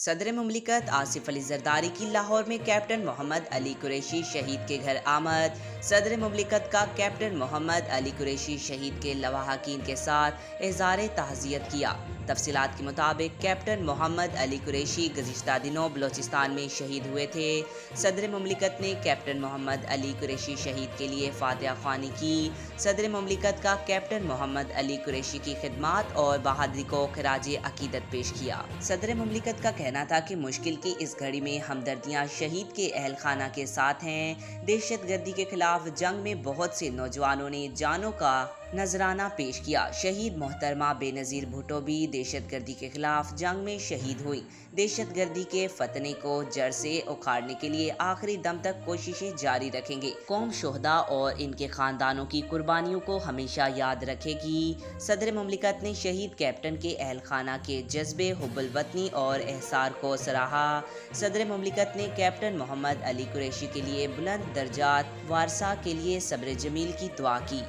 صدر مملکت آصف علی زرداری کی لاہور میں کیپٹن محمد علی قریشی شہید کے گھر آمد۔ صدر مملکت کا کیپٹن محمد علی قریشی شہید کے لواحقین کے ساتھ اظہار تعزیت کیا۔ تفصیلات کے مطابق کیپٹن محمد علی قریشی گزشتہ دنوں بلوچستان میں شہید ہوئے تھے۔ صدر مملکت نے کیپٹن محمد علی قریشی شہید کے لیے فاتحہ خوانی کی۔ صدر مملکت کا کیپٹن محمد علی قریشی کی خدمات اور بہادری کو خراج عقیدت پیش کیا۔ صدر مملکت کا کہنا تھا کہ مشکل کی اس گھڑی میں ہمدردیاں شہید کے اہل خانہ کے ساتھ ہیں۔ دہشت گردی کے خلاف جنگ میں بہت سے نوجوانوں نے جانوں کا نذرانہ پیش کیا۔ شہید محترمہ بے نظیر بھٹو بھی دہشت گردی کے خلاف جنگ میں شہید ہوئی۔ دہشت گردی کے فتنے کو جڑ سے اکھاڑنے کے لیے آخری دم تک کوششیں جاری رکھیں گے۔ قوم شہداء اور ان کے خاندانوں کی قربانیوں کو ہمیشہ یاد رکھے گی۔ صدر مملکت نے شہید کیپٹن کے اہل خانہ کے جذبے حب الوطنی اور احسار کو سراہا۔ صدر مملکت نے کیپٹن محمد علی قریشی کے لیے بلند درجات وارثہ کے لیے صبر جمیل کی دعا کی۔